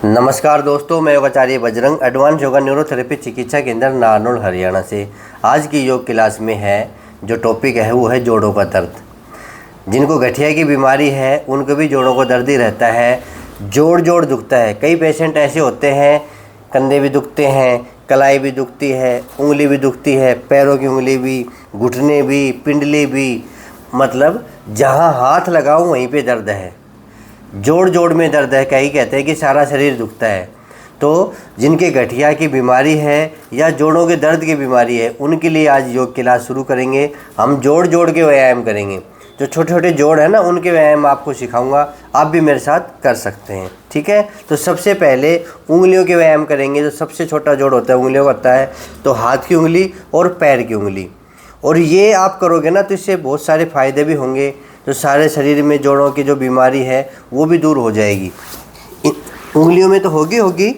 नमस्कार दोस्तों, मैं योगाचार्य बजरंग एडवांस योगा न्यूरोथेरेपी चिकित्सा केंद्र नारनौल हरियाणा से। आज की योग क्लास में है जो टॉपिक है वो है जोड़ों का दर्द। जिनको गठिया की बीमारी है उनको भी जोड़ों को दर्द ही रहता है, जोड़ दुखता है। कई पेशेंट ऐसे होते हैं, कंधे भी दुखते हैं, कलाई भी दुखती है, उंगली भी दुखती है, पैरों की उंगली भी, घुटने भी, पिंडली भी, मतलब जहाँ हाथ लगाओ वहीं पे दर्द है। जोड़ में दर्द है, कई कहते हैं कि सारा शरीर दुखता है। तो जिनके गठिया की बीमारी है या जोड़ों के दर्द की बीमारी है उनके लिए आज योग क्लास शुरू करेंगे। हम जोड़ के व्यायाम करेंगे। जो छोटे छोटे जोड़ है ना उनके व्यायाम आपको सिखाऊंगा, आप भी मेरे साथ कर सकते हैं, ठीक है। तो सबसे पहले उंगलियों के व्यायाम करेंगे। जो सबसे छोटा जोड़ होता है उंगलियों का होता है, तो हाथ की उंगली और पैर की उंगली। और ये आप करोगे ना तो इससे बहुत सारे फ़ायदे भी होंगे। जो सारे शरीर में जोड़ों की जो बीमारी है वो भी दूर हो जाएगी। उंगलियों में तो होगी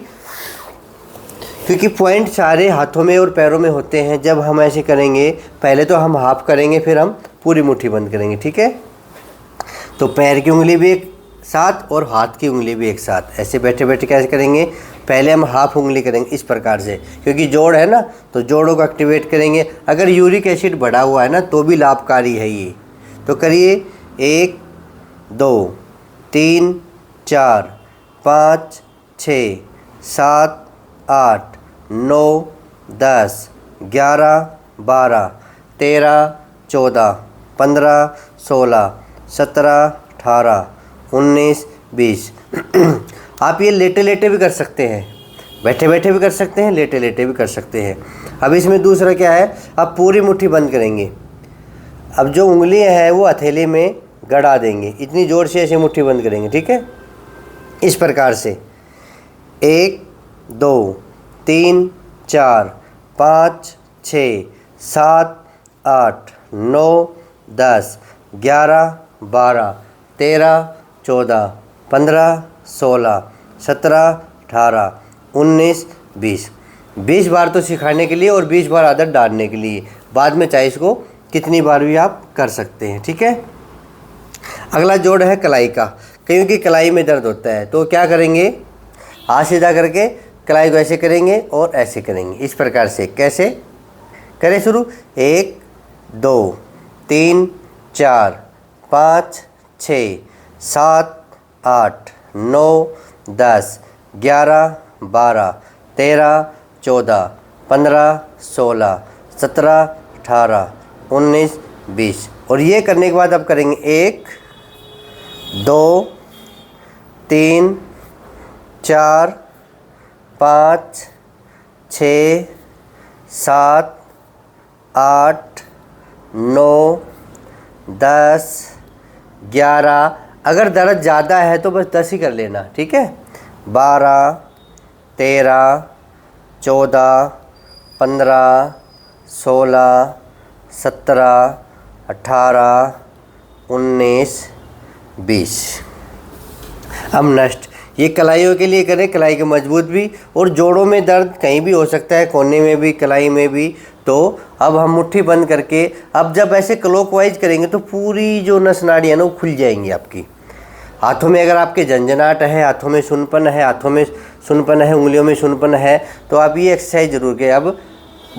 क्योंकि पॉइंट सारे हाथों में और पैरों में होते हैं। जब हम ऐसे करेंगे, पहले तो हम हाफ करेंगे, फिर हम पूरी मुट्ठी बंद करेंगे, ठीक है। तो पैर की उंगली भी एक साथ और हाथ की उंगली भी एक साथ, ऐसे बैठे बैठे कैसे करेंगे। पहले हम हाफ उंगली करेंगे इस प्रकार से, क्योंकि जोड़ है ना तो जोड़ों को एक्टिवेट करेंगे। अगर यूरिक एसिड बढ़ा हुआ है ना तो भी लाभकारी है ये। तो करिए 1 2 3 4 5 6 7 8 9 10 11 12 13 14 15 16 17 18 19 20। आप ये लेटे लेटे भी कर सकते हैं, बैठे बैठे भी कर सकते हैं, लेटे लेटे भी कर सकते हैं। अब इसमें दूसरा क्या है, आप पूरी मुट्ठी बंद करेंगे। अब जो उंगलियां हैं वो हथेली में गड़ा देंगे, इतनी ज़ोर से ऐसे मुट्ठी बंद करेंगे, ठीक है। इस प्रकार से 1 2 3 4 5 6 7 8 9 10 11 12 13 14 15 16 17 18 19 20। 20 बार तो सिखाने के लिए और 20 बार आदत डालने के लिए। बाद में चाहे इसको कितनी बार भी आप कर सकते हैं, ठीक है। अगला जोड़ है कलाई का। कईयों की कलाई में दर्द होता है तो क्या करेंगे, हाथ सीधा करके कलाई को ऐसे करेंगे और ऐसे करेंगे, इस प्रकार से। कैसे करें, शुरू 1 2 3 4 5 6 7 8 9 10 11 12 13 14 15 16 17 18 19 20। और ये करने के बाद अब करेंगे 1 2 3 4 5 6 7 8 9 10 11। अगर दर्द ज़्यादा है तो बस 10 ही कर लेना, ठीक है। 12 13 14 15 16 17 18 19 20। अब नेक्स्ट ये कलाइयों के लिए करें, कलाई के मजबूत भी। और जोड़ों में दर्द कहीं भी हो सकता है, कोने में भी, कलाई में भी। तो अब हम मुट्ठी बंद करके, अब जब ऐसे क्लॉकवाइज करेंगे तो पूरी जो नस नाड़ी है ना वो खुल जाएंगी आपकी। हाथों में अगर आपके झंझनाहट है, हाथों में सुनपन है, उंगलियों में सुनपन है, तो आप ये एक्सरसाइज जरूर करें। अब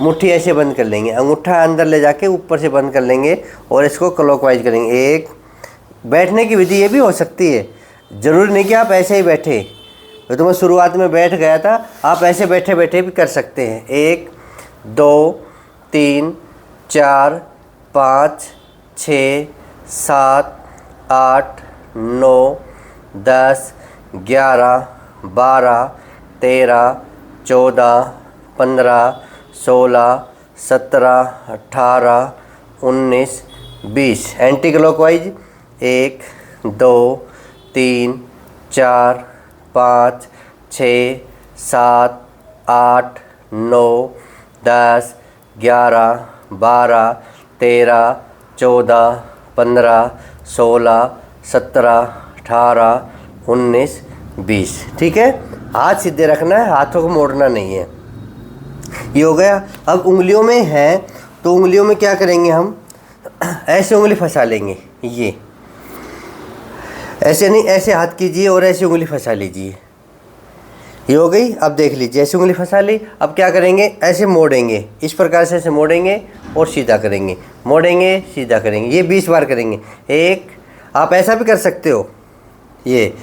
मुट्ठी ऐसे बंद कर लेंगे, अंगूठा अंदर ले जाके ऊपर से बंद कर लेंगे और इसको क्लॉकवाइज करेंगे। एक बैठने की विधि ये भी हो सकती है, ज़रूरी नहीं कि आप ऐसे ही बैठे। तो मैं शुरुआत में बैठ गया था, आप ऐसे बैठे बैठे भी कर सकते हैं। 1 2 3 4 5 6 7 8 9 10 11 12 13 14 15 16 17 18 19 20। एंटी क्लॉकवाइज 1 2 3 4 5 6 7 8 9 10 11 12 13 14 15 16 17 18 19 20, ठीक है। हाथ सीधे रखना है, हाथों को मोड़ना नहीं है। ये हो गया। अब उंगलियों में है तो उंगलियों में क्या करेंगे, हम ऐसे उंगली फंसा लेंगे। ये ऐसे नहीं, ऐसे हाथ कीजिए और ऐसे उंगली फंसा लीजिए। ये हो गई। अब देख लीजिए, ऐसे उंगली फंसा ली। अब क्या करेंगे, ऐसे मोड़ेंगे, इस प्रकार से ऐसे मोड़ेंगे और सीधा करेंगे, मोड़ेंगे सीधा करेंगे। ये 20 बार करेंगे। एक, आप ऐसा भी कर सकते हो, ये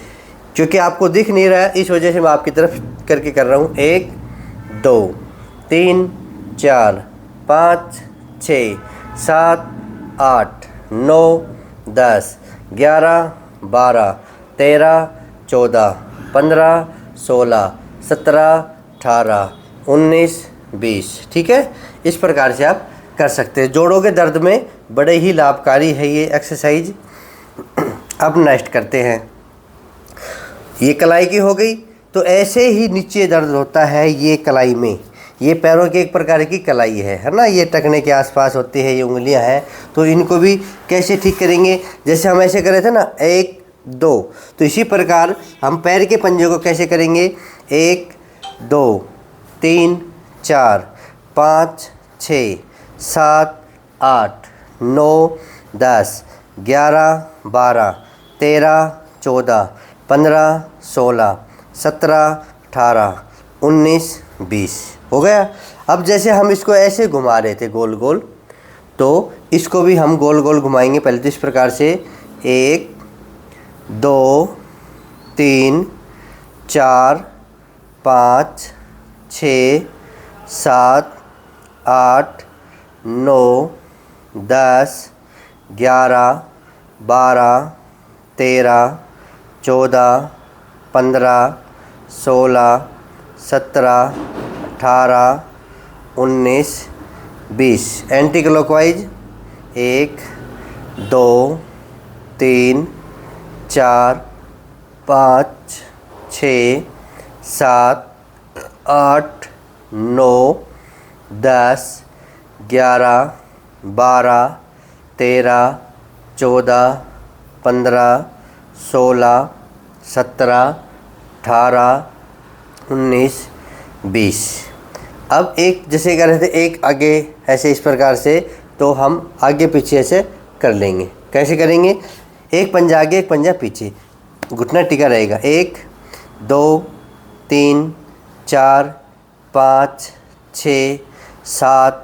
क्योंकि आपको दिख नहीं रहा है इस वजह से मैं आपकी तरफ करके कर रहा हूँ। 1 2 3 4 5 6 7 8 9 10 11 12 13 14 15 16 17 18 19 20। ठीक है, इस प्रकार से आप कर सकते हैं। जोड़ों के दर्द में बड़े ही लाभकारी है ये एक्सरसाइज। अब नेक्स्ट करते हैं, ये कलाई की हो गई। तो ऐसे ही नीचे दर्द होता है ये कलाई में, ये पैरों की एक प्रकार की कलाई है ना, ये टखने के आसपास होती है, ये उंगलियां हैं। तो इनको भी कैसे ठीक करेंगे, जैसे हम ऐसे करे थे ना 1 2, तो इसी प्रकार हम पैर के पंजे को कैसे करेंगे, 1 2 3 4 5 6 7 8 9 10 11 12 13 14 15 16 17 18 19 20 हो गया। अब जैसे हम इसको ऐसे घुमा रहे थे गोल गोल, तो इसको भी हम गोल गोल घुमाएंगे। पहले तो इस प्रकार से 1 2 3 4 5 6 7 8 9 10 11 12 13 14 15 16 17 18 19 20। Anti clockwise 1 2 3 4 5 6 7 8 9 10 11 12 13 14 15 16 17 18 19 20। अब एक जैसे कर रहे थे, एक आगे ऐसे इस प्रकार से, तो हम आगे पीछे ऐसे कर लेंगे। कैसे करेंगे, एक पंजा आगे एक पंजा पीछे, घुटना टिका रहेगा। 1 2 3 4 5 6 7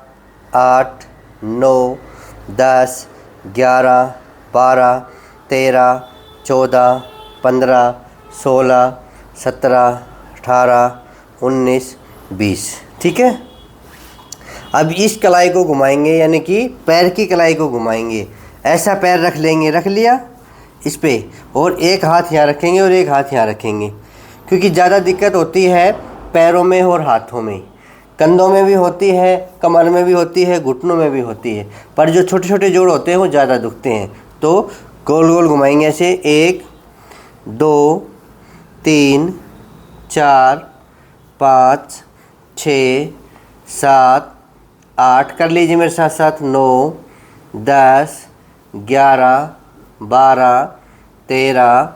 8 9 10 11 12 13 14 15 16 17 18 19 20। ठीक है, अब इस कलाई को घुमाएंगे, यानी कि पैर की कलाई को घुमाएंगे। ऐसा पैर रख लेंगे, रख लिया इस पे, और एक हाथ यहाँ रखेंगे और एक हाथ यहाँ रखेंगे, क्योंकि ज़्यादा दिक्कत होती है पैरों में और हाथों में। कंधों में भी होती है, कमर में भी होती है, घुटनों में भी होती है, पर जो छोटे छोटे जोड़ होते हैं वो ज़्यादा दुखते हैं। तो गोल गोल घुमाएंगे ऐसे, 1 2 3 4 5 6 7 8, कर लीजिए मेरे साथ साथ, 9 10 11 12 13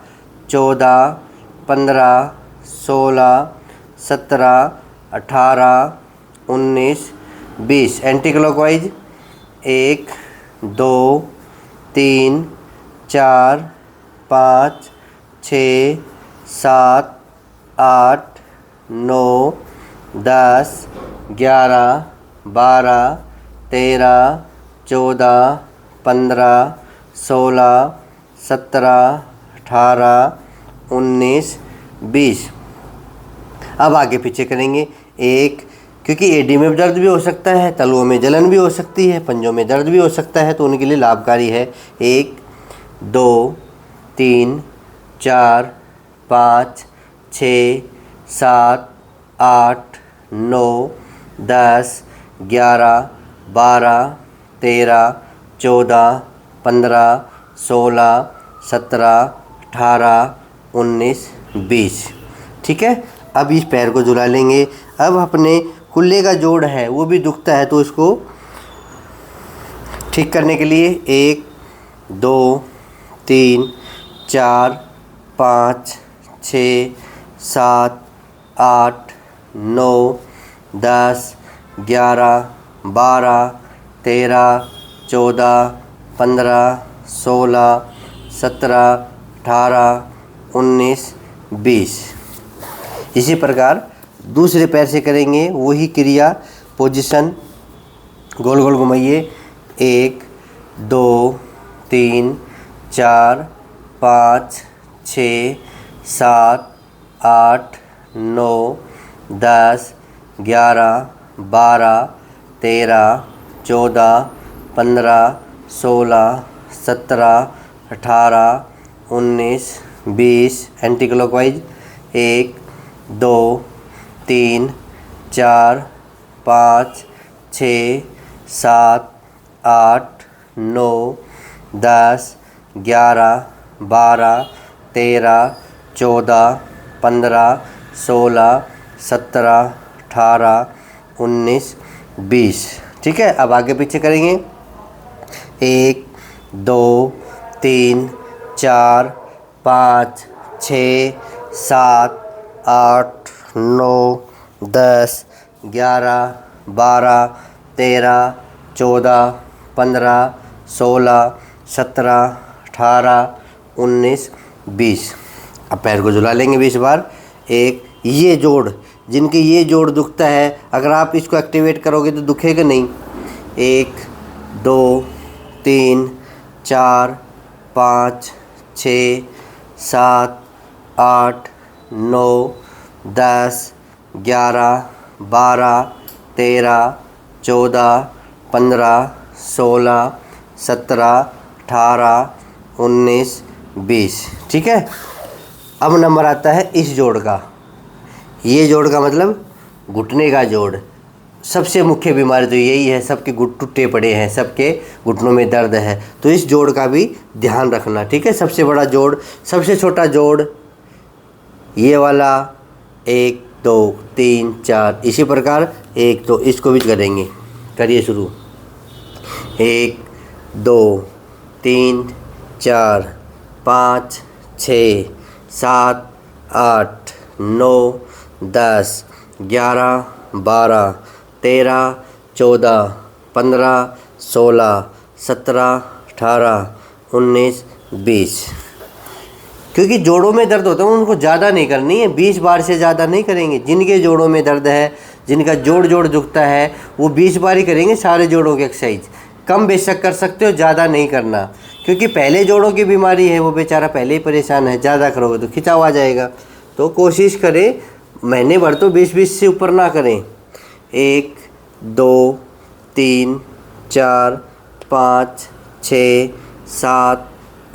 14 15 16 17 18 19 20। Anti clockwise 1 2 3 4 5 6 7 8 9 10 11 12 13 14 15 16 17 18 19 20। अब आगे पीछे करेंगे। 1, क्योंकि एडी में दर्द भी हो सकता है, तलुओं में जलन भी हो सकती है, पंजों में दर्द भी हो सकता है, तो उनके लिए लाभकारी है। 1 2 3 4 5 6 7 8 9 10 11 12 13 14 15 16 17 18 19 20। ठीक है, अब इस पैर को झुला लेंगे। अब अपने कुल्ले का जोड़ है वो भी दुखता है, तो इसको ठीक करने के लिए 1 2 3 4 5 6 7 8 9 10 11 12 13 14 15 16 17 18 19 20। इसी प्रकार दूसरे पैर से करेंगे वही क्रिया, पोजीशन गोल गोल घुमाइए, 1 2 3 4 5 6 7 8 9 10 11 12 13 14 15 16 17 18 19 20 एंटी क्लॉकवाइज 1 2 3 4 5 6 7 8 9 10 11 12 13 14 15 16 17 18 19 20। ठीक है, अब आगे पीछे करेंगे, 1 2 3 4 5 6 7 8 9 10 11 12 13 14 15 16 17 18 19 20। अब पैर को झुला लेंगे 20 बार। एक ये जोड़, जिनके ये जोड़ दुखता है, अगर आप इसको एक्टिवेट करोगे तो दुखेगा नहीं। 1 2 3 4 5 6 7 8 9 10 11 12 13 14 15 16 17 18 19 20। ठीक है, अब नंबर आता है इस जोड़ का। ये जोड़ का मतलब घुटने का जोड़। सबसे मुख्य बीमारी तो यही है, सबके घुट टूटे पड़े हैं, सबके घुटनों में दर्द है, तो इस जोड़ का भी ध्यान रखना। ठीक है, सबसे बड़ा जोड़, सबसे छोटा जोड़ ये वाला, 1 2 3 4। इसी प्रकार 1 2 इसको भी करेंगे। करिए शुरू, 1 2 3 4 5 6 7 8 9 10 11 12 13 14 15 16 17 18 19 20। क्योंकि जोड़ों में दर्द होता है उनको ज़्यादा नहीं करनी है, 20 बार से ज़्यादा नहीं करेंगे। जिनके जोड़ों में दर्द है, जिनका जोड़ दुखता है, वो 20 बार ही करेंगे सारे जोड़ों की एक्सरसाइज। कम बेशक कर सकते हो, ज़्यादा नहीं करना, क्योंकि पहले जोड़ों की बीमारी है, वो बेचारा पहले ही परेशान है। ज़्यादा करोगे तो खिंचाव आ जाएगा। तो कोशिश करें महीने भर तो 20 से ऊपर ना करें। 1 2 3 4 5 6 7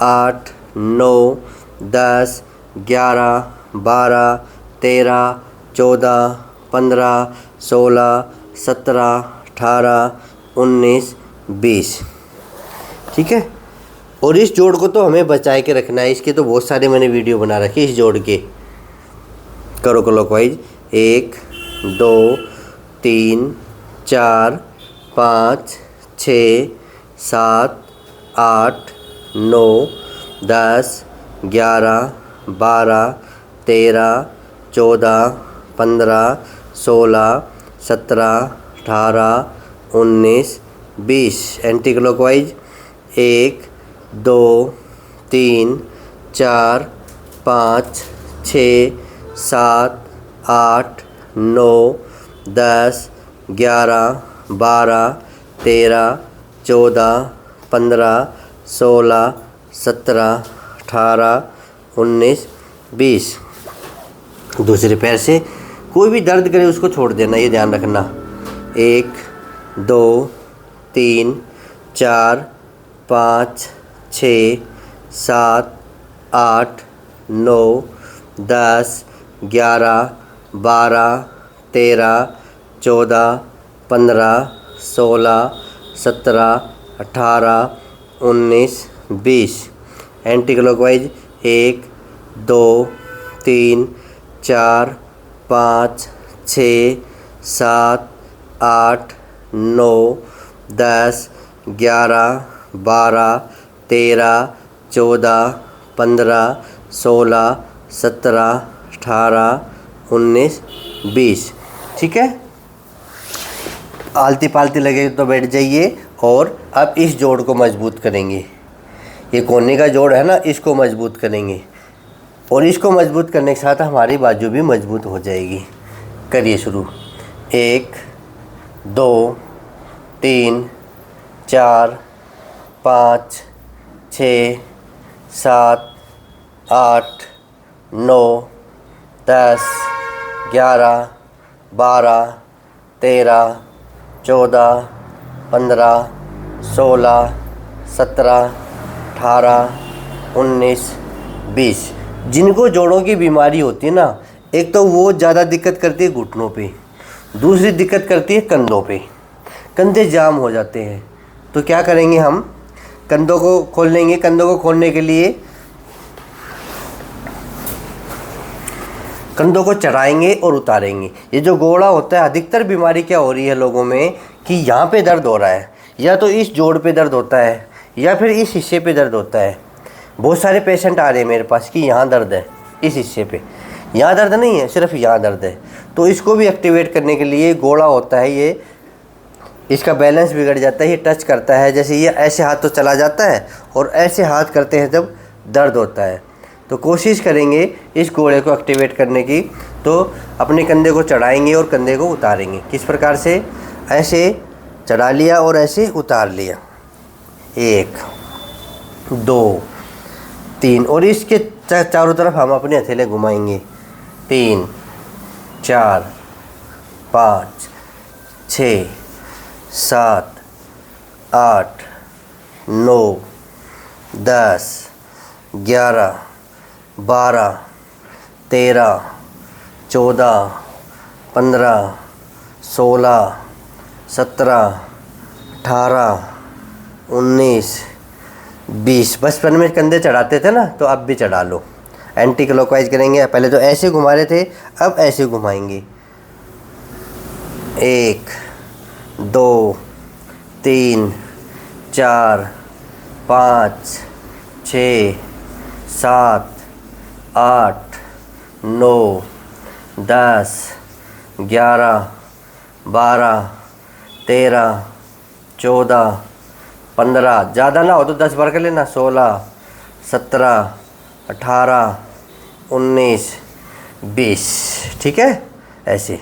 8 9 10 11 12 13 14 15 16 17 18 19 20। ठीक है, और इस जोड़ को तो हमें बचा के रखना है। इसके तो बहुत सारे मैंने वीडियो बना रखे इस जोड़ के। करो क्लॉकवाइज, 1 2 3 4 5 6 7 8 9 10 11 12 13 14 15 16 17 18 19 20। Anti clockwise, 1 2 3 4 5 6 7 8 9 10 11 12 13 14 15 16 17 18 19 20। दूसरे पैर से कोई भी दर्द करे उसको छोड़ देना, ये ध्यान रखना। 1 2 3 4 5 6 7 8 9 10 11 12 13 14 15 16 17 18 19 20। Anti clockwise, 1 2 3 4 5 6 7 8 9 10 11 12 13 14 15 16 17 18 19 20। ठीक है, आलती पालती लगे तो बैठ जाइए। और अब इस जोड़ को मजबूत करेंगे। ये कोने का जोड़ है ना, इसको मजबूत करेंगे। और इसको मजबूत करने के साथ हमारी बाजू भी मजबूत हो जाएगी। करिए शुरू। 1 2 3 4 5 6 7 8 9 10 11 12 13 14 15 16 17 18 19 20। जिनको जोड़ों की बीमारी होती है ना, एक तो वो ज़्यादा दिक्कत करती है घुटनों पे, दूसरी दिक्कत करती है कंधों पे। कंधे जाम हो जाते हैं तो क्या करेंगे, हम कंधों को खोल लेंगे। कंधों को खोलने के लिए कंधों को चढ़ाएंगे और उतारेंगे। ये जो गोड़ा होता है, अधिकतर बीमारी क्या हो रही है लोगों में कि यहाँ पे दर्द हो रहा है, या तो इस जोड़ पे दर्द होता है या फिर इस हिस्से पे दर्द होता है। बहुत सारे पेशेंट आ रहे हैं मेरे पास कि यहाँ दर्द है, इस हिस्से पे। यहाँ दर्द नहीं है, सिर्फ यहाँ दर्द है। तो इसको भी एक्टिवेट करने के लिए गोड़ा होता है, ये इसका बैलेंस बिगड़ जाता है। ये टच करता है, जैसे ये ऐसे हाथ तो चला जाता है और ऐसे हाथ करते हैं जब दर्द होता है। तो कोशिश करेंगे इस गोड़े को एक्टिवेट करने की। तो अपने कंधे को चढ़ाएंगे और कंधे को उतारेंगे। किस प्रकार से, ऐसे चढ़ा लिया और ऐसे उतार लिया। 1 2 3 और इसके चारों तरफ हम अपने हथेले घुमाएंगे। 3 4 5 6 7 8 9 10 11 12 13 14 15 16 17 18 19 20। बचपन में कंधे चढ़ाते थे ना, तो अब भी चढ़ा लो। एंटी क्लॉकवाइज करेंगे। पहले तो ऐसे घुमा रहे थे, अब ऐसे घुमाएंगे। 1 2 3 4 5 6 7 8 9 10 11 12 13 14 15, ज़्यादा ना हो तो 10 बार कर लेना। 16 17 18 19 20। ठीक है, ऐसे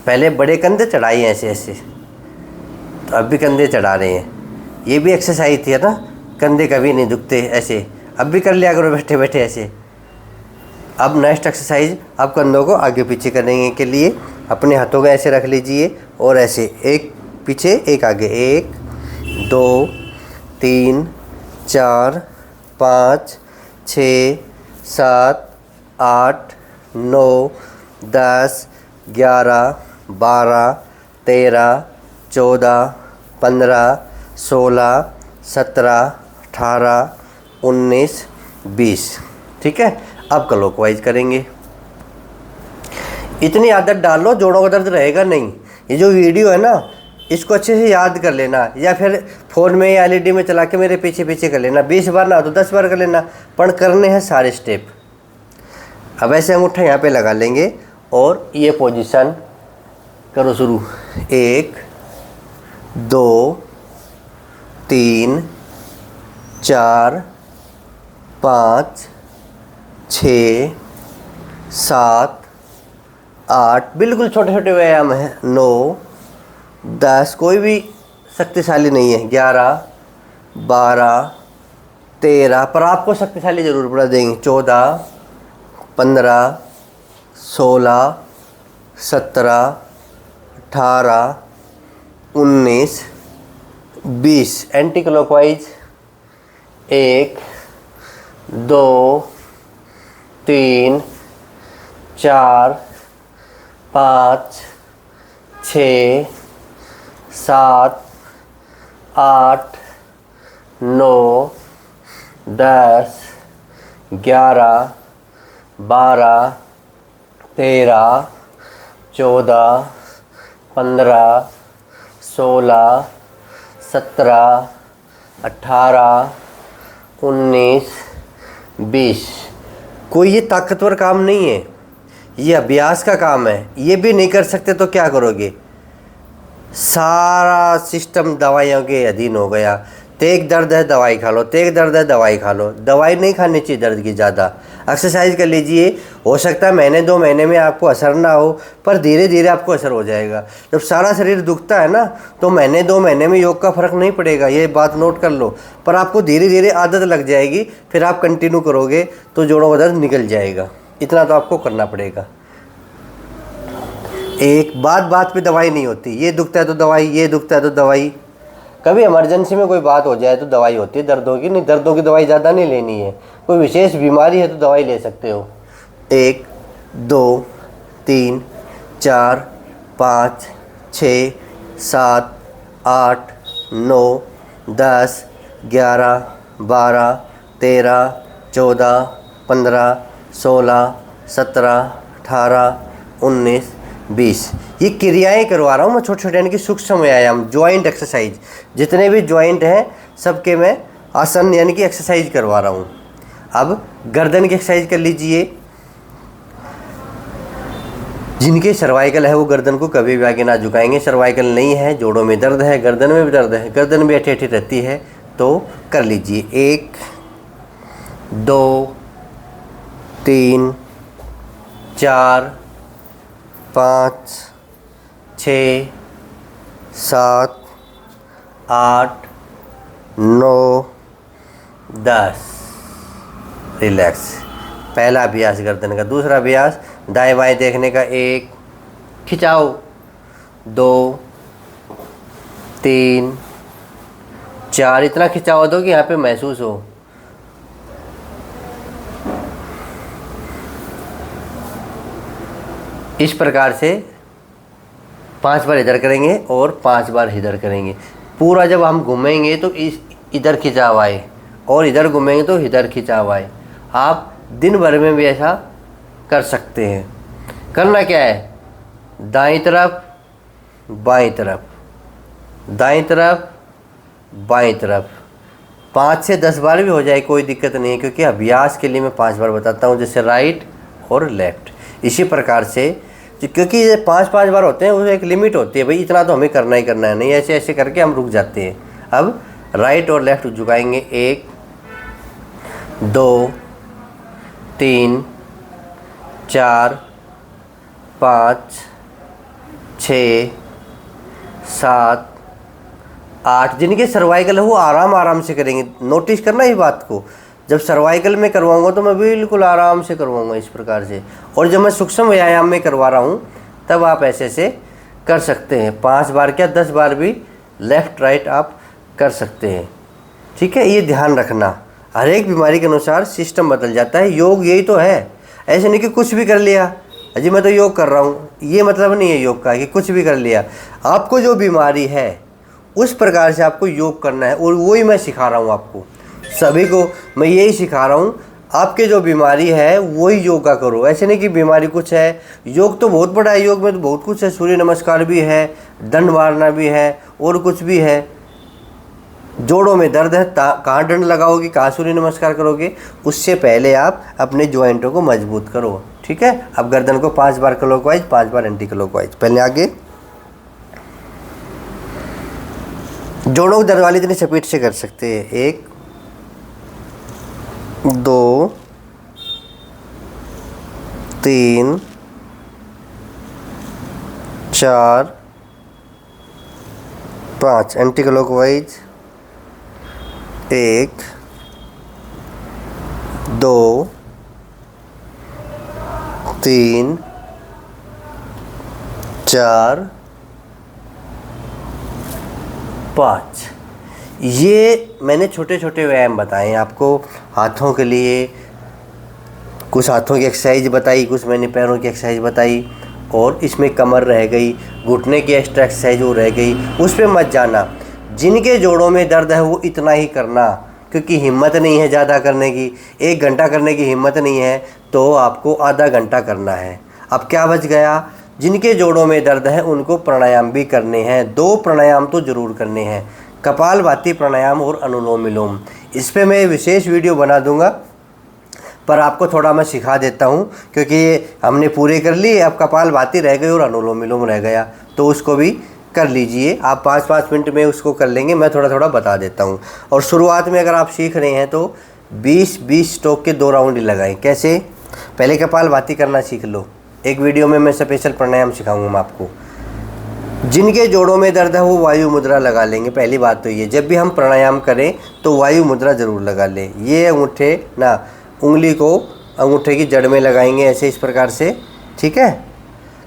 पहले बड़े कंधे चढ़ाए ऐसे ऐसे, तो अब भी कंधे चढ़ा रहे हैं। ये भी एक्सरसाइज थी ना, कंधे कभी नहीं दुखते ऐसे। अब भी कर लिया करो बैठे बैठे ऐसे। अब नेक्स्ट एक्सरसाइज, अब कंधों को आगे पीछे करने के लिए अपने हाथों को ऐसे रख लीजिए और ऐसे, एक पीछे एक आगे। 1 2 3 4 5 6 7 8 9 10 11 12 13 14 15 16 17 18 19 20। ठीक है, अब क्लॉकवाइज करेंगे। इतनी आदत डाल लो, जोड़ों का दर्द रहेगा नहीं। ये जो वीडियो है ना, इसको अच्छे से याद कर लेना, या फिर फ़ोन में या एलईडी में चला के मेरे पीछे पीछे कर लेना। 20 बार ना तो 10 बार कर लेना, पर करने हैं सारे स्टेप। अब ऐसे अंगूठा यहाँ पे लगा लेंगे और ये पोजीशन करो शुरू। 1 2 3 4 5 6 7 8, बिल्कुल छोटे छोटे व्यायाम हैं। 9 10, कोई भी शक्तिशाली नहीं है। 11 12 13, पर आपको शक्तिशाली ज़रूर बढ़ा देंगे। 14 15 16 17 18 19 20। Anti clockwise 1 2 3 4 5 6 7 8 9 10 11 12 13 14 15 16 17 18 19 20। कोई ये ताकतवर काम नहीं है, ये अभ्यास का काम है। ये भी नहीं कर सकते तो क्या करोगे? सारा सिस्टम दवाइयों के अधीन हो गया। तेज दर्द है दवाई खा लो, तेज दर्द है दवाई खा लो। दवाई नहीं खानी चाहिए दर्द की ज़्यादा। एक्सरसाइज कर लीजिए। हो सकता है महीने 2 महीने में आपको असर ना हो, पर धीरे धीरे आपको असर हो जाएगा। जब सारा शरीर दुखता है ना, तो महीने 2 महीने में योग का फ़र्क नहीं पड़ेगा, ये बात नोट कर लो। पर आपको धीरे धीरे आदत लग जाएगी, फिर आप कंटिन्यू करोगे तो जोड़ों का दर्द निकल जाएगा। इतना तो आपको करना पड़ेगा। एक बात बात पे दवाई नहीं होती, ये दुखता है तो दवाई, ये दुखता है तो दवाई। कभी इमरजेंसी में कोई बात हो जाए तो दवाई होती है दर्दों की, नहीं दर्दों की दवाई ज़्यादा नहीं लेनी है। कोई विशेष बीमारी है तो दवाई ले सकते हो। 1 2 3 4 5 6 7 8 9 10 11 12 13 14 15 16 17 18 19 20। ये क्रियाएं करवा रहा हूँ मैं छोटे छोटे, यानी कि सूक्ष्म व्यायाम, ज्वाइंट एक्सरसाइज। जितने भी ज्वाइंट हैं सबके मैं आसन यानी कि एक्सरसाइज करवा रहा हूँ। अब गर्दन की एक्सरसाइज कर लीजिए। जिनके सर्वाइकल है वो गर्दन को कभी भी आगे ना झुकाएंगे। सर्वाइकल नहीं है, जोड़ों में दर्द है, गर्दन में भी दर्द है, गर्दन भी ऐठी रहती है, तो कर लीजिए। 1 2 3 4 5 6 7 8 9 10। रिलैक्स। पहला अभ्यास गर्दन का। दूसरा अभ्यास दाएं बाएं देखने का। 1 खिंचाओ, 2 3 4। इतना खिंचाओ दो कि यहाँ पे महसूस हो। इस प्रकार से 5 बार इधर करेंगे और 5 बार इधर करेंगे। पूरा जब हम घूमेंगे तो इधर खिंचाव आए और इधर घूमेंगे तो इधर खिंचाव आए। आप दिन भर में भी ऐसा कर सकते हैं। करना क्या है, दाईं तरफ बाईं तरफ, दाईं तरफ बाईं तरफ। 5 से 10 बार भी हो जाए कोई दिक्कत नहीं है, क्योंकि अभ्यास के लिए मैं 5 बार बताता हूँ, जैसे राइट और लेफ़्ट। इसी प्रकार से, क्योंकि ये 5-5 बार होते हैं, वो एक लिमिट होती है भाई, इतना तो हमें करना ही करना है, नहीं ऐसे ऐसे करके हम रुक जाते हैं। अब राइट और लेफ़्ट झुकाएंगे। 1 2 3 4 5 6 7 8। जिनके सर्वाइकल है वो आराम आराम से करेंगे। नोटिस करना इस बात को, जब सर्वाइकल में करवाऊंगा तो मैं बिल्कुल आराम से करवाऊंगा इस प्रकार से, और जब मैं सूक्ष्म व्यायाम में करवा रहा हूँ तब आप ऐसे से कर सकते हैं। 5 बार क्या 10 बार भी लेफ़्ट राइट आप कर सकते हैं। ठीक है, ये ध्यान रखना। हर एक बीमारी के अनुसार सिस्टम बदल जाता है। योग यही तो है, ऐसे नहीं कि कुछ भी कर लिया, अजी मैं तो योग कर रहा हूँ, ये मतलब नहीं है योग का कि कुछ भी कर लिया। आपको जो बीमारी है उस प्रकार से आपको योग करना है, और वही मैं सिखा रहा हूँ आपको। सभी को मैं यही सिखा रहा हूँ, आपके जो बीमारी है वही योगा करो। ऐसे नहीं कि बीमारी कुछ है, योग तो बहुत बड़ा है, योग में तो बहुत कुछ है। सूर्य नमस्कार भी है, दंड मारना भी है, और कुछ भी है। जोड़ों में दर्द है, कहाँ दंड लगाओगे, कहाँ सूर्य नमस्कार करोगे, उससे पहले आप अपने ज्वाइंटों को मजबूत करो। ठीक है, अब गर्दन को 5 बार क्लॉकवाइज, 5 बार एंटी क्लॉकवाइज। पहले आगे जोड़ों की दर्द वाली इतनी स्पीड से कर सकते हैं। 1 2 3 4 5 एंटी क्लॉकवाइज। 1 2 3 4 5। ये मैंने छोटे छोटे व्यायाम बताए हैं आपको। हाथों के लिए कुछ हाथों की एक्सरसाइज बताई, कुछ मैंने पैरों की एक्सरसाइज बताई, और इसमें कमर रह गई, घुटने की एक्स्ट्रा एक्सरसाइज वो रह गई, उस पर मत जाना। जिनके जोड़ों में दर्द है वो इतना ही करना, क्योंकि हिम्मत नहीं है ज़्यादा करने की। 1 घंटा करने की हिम्मत नहीं है तो आपको आधा घंटा करना है। अब क्या बच गया, जिनके जोड़ों में दर्द है उनको प्राणायाम भी करने हैं। 2 प्राणायाम तो ज़रूर करने हैं, कपालभाति प्राणायाम और अनुलोम विलोम। इस पर मैं विशेष वीडियो बना दूंगा, पर आपको थोड़ा मैं सिखा देता हूं, क्योंकि हमने पूरे कर लिए, अब कपालभाति रह गई और अनुलोम विलोम रह गया, तो उसको भी कर लीजिए। आप 5-5 मिनट में उसको कर लेंगे, मैं थोड़ा थोड़ा बता देता हूं। और शुरुआत में अगर आप सीख रहे हैं तो 20-20 स्ट्रोक के 2 राउंड ही लगाएं। कैसे? पहले कपालभाति करना सीख लो। एक वीडियो में मैं स्पेशल प्राणायाम सिखाऊंगा मैं आपको। जिनके जोड़ों में दर्द है वो वायु मुद्रा लगा लेंगे। पहली बात तो ये, जब भी हम प्राणायाम करें तो वायु मुद्रा ज़रूर लगा लें। ये अंगूठे ना, उंगली को अंगूठे की जड़ में लगाएंगे ऐसे, इस प्रकार से, ठीक है।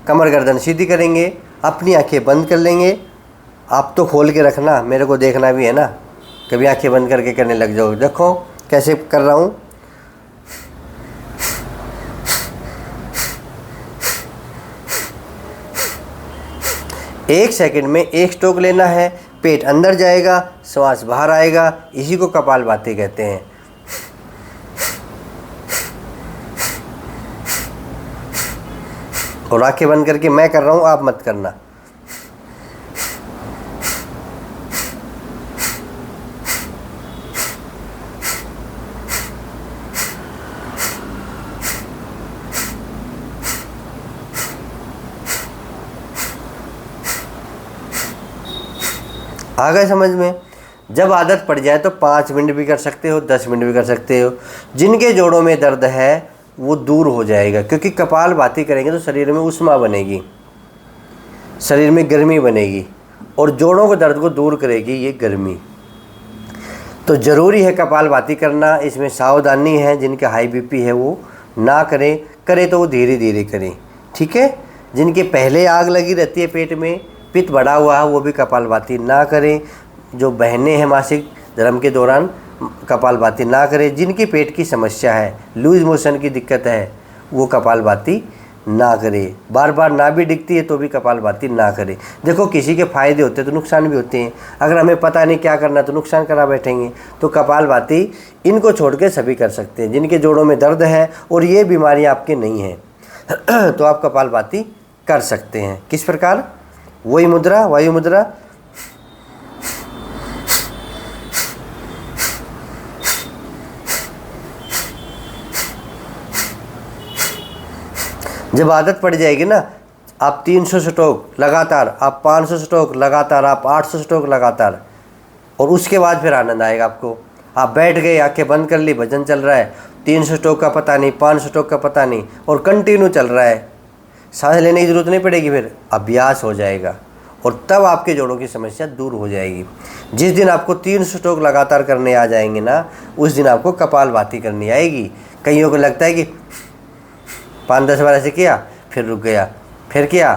कमर गर्दन सीधी करेंगे, अपनी आंखें बंद कर लेंगे। आप तो खोल के रखना, मेरे को देखना भी है ना, कभी आंखें बंद करके करने लग जाओ। देखो कैसे कर रहा हूँ। एक सेकंड में 1 स्ट्रोक लेना है, पेट अंदर जाएगा, श्वास बाहर आएगा, इसी को कपालभाति कहते हैं। और आंखें बंद करके मैं कर रहा हूँ, आप मत करना। आ गए समझ में? जब आदत पड़ जाए तो 5 मिनट भी कर सकते हो, 10 मिनट भी कर सकते हो। जिनके जोड़ों में दर्द है वो दूर हो जाएगा, क्योंकि कपालभाति करेंगे तो शरीर में ऊष्मा बनेगी, शरीर में गर्मी बनेगी, और जोड़ों के दर्द को दूर करेगी ये गर्मी। तो ज़रूरी है कपालभाति करना। इसमें सावधानी है, जिनके हाई बीपी है वो ना करें, करें तो वो धीरे धीरे करें, ठीक है। जिनके पहले आग लगी रहती है पेट में, पित्त बढ़ा हुआ है, वो भी कपालभाति ना करें। जो बहनें हैं मासिक धर्म के दौरान, कपालभाति ना करें। जिनकी पेट की समस्या है, लूज मोशन की दिक्कत है, वो कपालभाति ना करें। बार बार ना भी दिखती है तो भी कपालभाति ना करें। देखो किसी के फ़ायदे होते हैं तो नुकसान भी होते हैं। अगर हमें पता नहीं क्या करना तो नुकसान करा बैठेंगे। तो कपालभाति इनको छोड़ के सभी कर सकते हैं। जिनके जोड़ों में दर्द है और ये बीमारी आपके नहीं है तो आप कपालभाति कर सकते हैं। किस प्रकार? वही मुद्रा, वायु मुद्रा। जब आदत पड़ जाएगी ना, आप 300 स्ट्रोक लगातार, आप 500 स्ट्रोक लगातार, आप 800 स्ट्रोक लगातार, और उसके बाद फिर आनंद आएगा आपको। आप बैठ गए, आंखें बंद कर ली, भजन चल रहा है, 300 स्ट्रोक का पता नहीं, 500 स्ट्रोक का पता नहीं, और कंटिन्यू चल रहा है, सांस लेने की ज़रूरत नहीं पड़ेगी, फिर अभ्यास हो जाएगा और तब आपके जोड़ों की समस्या दूर हो जाएगी। जिस दिन आपको 300 स्ट्रोक लगातार करने आ जाएंगे ना, उस दिन आपको कपालभाति करनी आएगी। कईयों को लगता है कि 5-10 बार ऐसे किया, फिर रुक गया, फिर किया,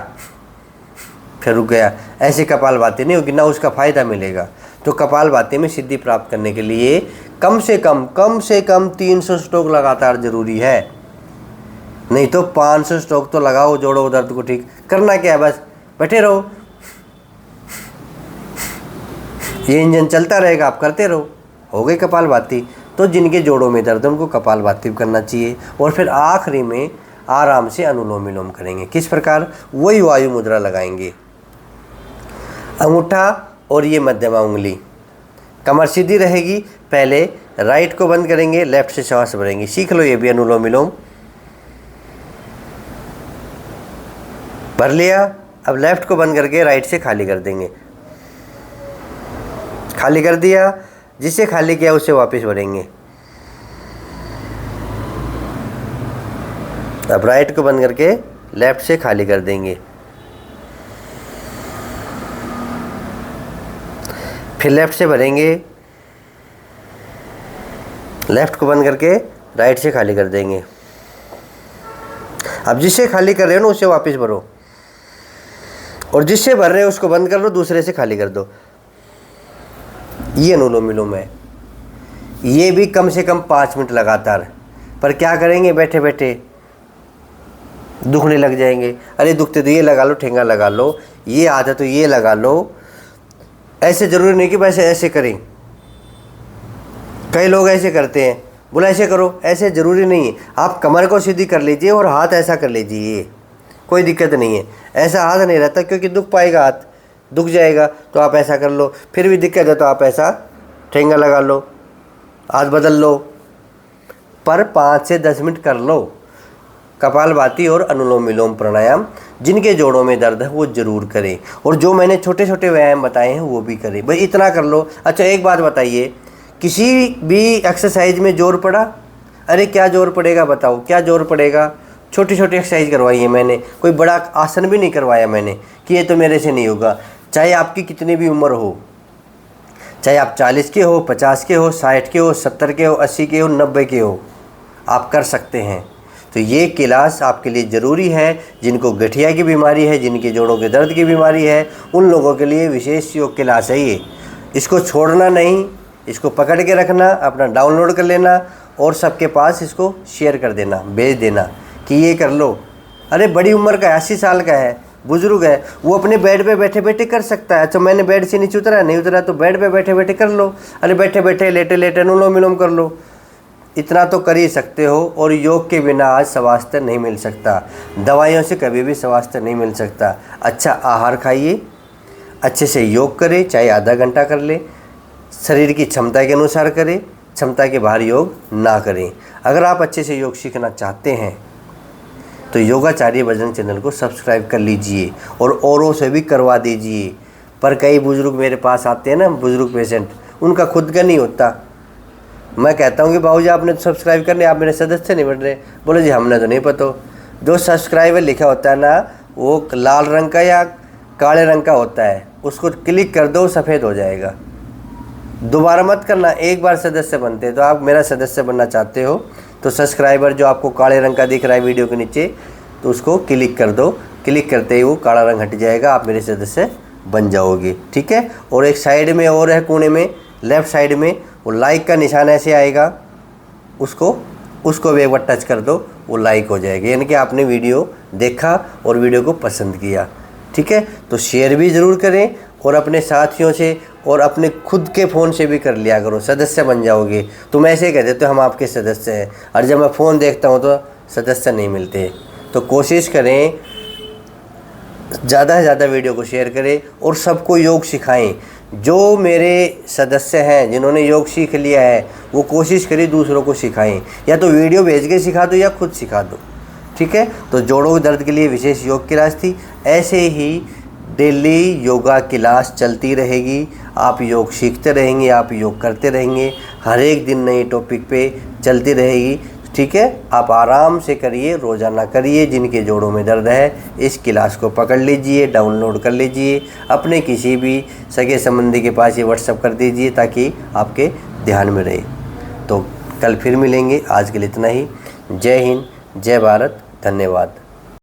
फिर रुक गया। ऐसे कपालभाति नहीं होगी, ना उसका फ़ायदा मिलेगा। तो कपालभाति में सिद्धि प्राप्त करने के लिए कम से कम 300 स्ट्रोक लगातार ज़रूरी है। नहीं तो 500 स्ट्रोक तो लगाओ, जोड़ों दर्द को ठीक करना क्या है, बस बैठे रहो, ये इंजन चलता रहेगा, आप करते रहो, हो गई कपालभाति। तो जिनके जोड़ों में दर्द है उनको कपालभाति करना चाहिए। और फिर आखिरी में आराम से अनुलोम विलोम करेंगे। किस प्रकार? वही वायु मुद्रा लगाएंगे, अंगूठा और ये मध्यमा उंगली, कमर सीधी रहेगी। पहले राइट को बंद करेंगे, लेफ्ट से सांस भरेंगे। सीख लो ये भी अनुलोम विलोम। भर लिया, अब लेफ्ट को बंद करके राइट से खाली कर देंगे। खाली कर दिया, जिससे खाली किया उसे वापस भरेंगे। अब राइट को बंद करके लेफ्ट से खाली कर देंगे। फिर लेफ्ट से भरेंगे, लेफ्ट को बंद करके राइट से खाली कर देंगे। अब जिससे खाली कर रहे हो ना उसे वापस भरो, और जिससे भर रहे हो उसको बंद कर लो, दूसरे से खाली कर दो। ये अनुलोम विलोम है। ये भी कम से कम 5 मिनट लगातार। पर क्या करेंगे, बैठे बैठे दुखने लग जाएंगे। अरे दुखते तो ये लगा लो, ठेंगा लगा लो, ये आता तो ये लगा लो। ऐसे ज़रूरी नहीं कि वैसे ऐसे करें। कई लोग ऐसे करते हैं, बोला ऐसे करो, ऐसे ज़रूरी नहीं है। आप कमर को सीधी कर लीजिए और हाथ ऐसा कर लीजिए, कोई दिक्कत नहीं है। ऐसा हाथ नहीं रहता, क्योंकि दुख पाएगा, हाथ दुख जाएगा। तो आप ऐसा कर लो। फिर भी दिक्कत है तो आप ऐसा ठेंगा लगा लो, हाथ बदल लो, पर 5 से 10 मिनट कर लो कपालभाति और अनुलोम विलोम प्राणायाम। जिनके जोड़ों में दर्द है वो ज़रूर करें, और जो मैंने छोटे छोटे व्यायाम बताए हैं वो भी करें। भाई इतना कर लो। अच्छा एक बात बताइए, किसी भी एक्सरसाइज में जोर पड़ा? अरे क्या जोर पड़ेगा बताओ, क्या जोर पड़ेगा? छोटी छोटी एक्सरसाइज करवाई है मैंने, कोई बड़ा आसन भी नहीं करवाया मैंने कि ये तो मेरे से नहीं होगा। चाहे आपकी कितनी भी उम्र हो, चाहे आप 40 के हो, 50 के हो, 60 के हो, 70 के हो, 80 के हो, 90 के हो, आप कर सकते हैं। तो ये क्लास आपके लिए ज़रूरी है। जिनको गठिया की बीमारी है, जिनके जोड़ों के दर्द की बीमारी है, उन लोगों के लिए विशेष योग क्लास है ये। इसको छोड़ना नहीं, इसको पकड़ के रखना, अपना डाउनलोड कर लेना और सबके पास इसको शेयर कर देना, भेज देना कि ये कर लो। अरे बड़ी उम्र का है, 80 साल का है, बुजुर्ग है, वो अपने बेड पे बैठे बैठे कर सकता है। अच्छा मैंने बेड से नीचे उतरा, नहीं उतरा तो बेड पे बैठे बैठे कर लो। अरे बैठे बैठे लेटे लेटे अनुलोम विलोम कर लो। इतना तो कर ही सकते हो। और योग के बिना आज स्वास्थ्य नहीं मिल सकता, दवाइयों से कभी भी स्वास्थ्य नहीं मिल सकता। अच्छा आहार खाइए, अच्छे से योग करें, चाहे आधा घंटा कर ले, शरीर की क्षमता के अनुसार करें, क्षमता के बाहर योग ना करें। अगर आप अच्छे से योग सीखना चाहते हैं तो योगाचार्य बजरंग चैनल को सब्सक्राइब कर लीजिए और औरों से भी करवा दीजिए। पर कई बुज़ुर्ग मेरे पास आते हैं ना, बुज़ुर्ग पेशेंट, उनका खुद का नहीं होता। मैं कहता हूँ कि बाबूजी आपने तो सब्सक्राइब करने, आप मेरे सदस्य नहीं बन रहे। बोले जी हमने तो नहीं पता। जो सब्सक्राइबर लिखा होता है ना, वो लाल रंग का या काले रंग का होता है, उसको क्लिक कर दो, सफ़ेद हो जाएगा। दोबारा मत करना, एक बार सदस्य बनते हैं। तो आप मेरा सदस्य बनना चाहते हो तो सब्सक्राइबर जो आपको काले रंग का दिख रहा है वीडियो के नीचे, तो उसको क्लिक कर दो। क्लिक करते ही वो काला रंग हट जाएगा, आप मेरे सदस्य बन जाओगे। ठीक है। और एक साइड में और है, कोने में लेफ़्ट साइड में वो लाइक का निशान ऐसे आएगा, उसको भी एक बार टच कर दो, वो लाइक हो जाएगा, यानी कि आपने वीडियो देखा और वीडियो को पसंद किया। ठीक है। तो शेयर भी ज़रूर करें और अपने साथियों से और अपने खुद के फ़ोन से भी कर लिया करो, सदस्य बन जाओगे। तुम ऐसे ही कह देते हो हम आपके सदस्य हैं, और जब मैं फ़ोन देखता हूँ तो सदस्य नहीं मिलते। तो कोशिश करें ज़्यादा से ज़्यादा वीडियो को शेयर करें और सबको योग सिखाएं। जो मेरे सदस्य हैं जिन्होंने योग सीख लिया है, वो कोशिश करें दूसरों को सिखाएं, या तो वीडियो भेज के सिखा दो या खुद सिखा दो। ठीक है। तो जोड़ों के दर्द के लिए विशेष योग क्लास थी। ऐसे ही डेली योगा क्लास चलती रहेगी। आप योग सीखते रहेंगे, आप योग करते रहेंगे, हर एक दिन नई टॉपिक पे चलती रहेगी। ठीक है। आप आराम से करिए, रोज़ाना करिए। जिनके जोड़ों में दर्द है, इस क्लास को पकड़ लीजिए, डाउनलोड कर लीजिए, अपने किसी भी सगे संबंधी के पास ये व्हाट्सएप कर दीजिए ताकि आपके ध्यान में रहे। तो कल फिर मिलेंगे। आज के लिए इतना ही। जय हिंद, जय भारत, धन्यवाद।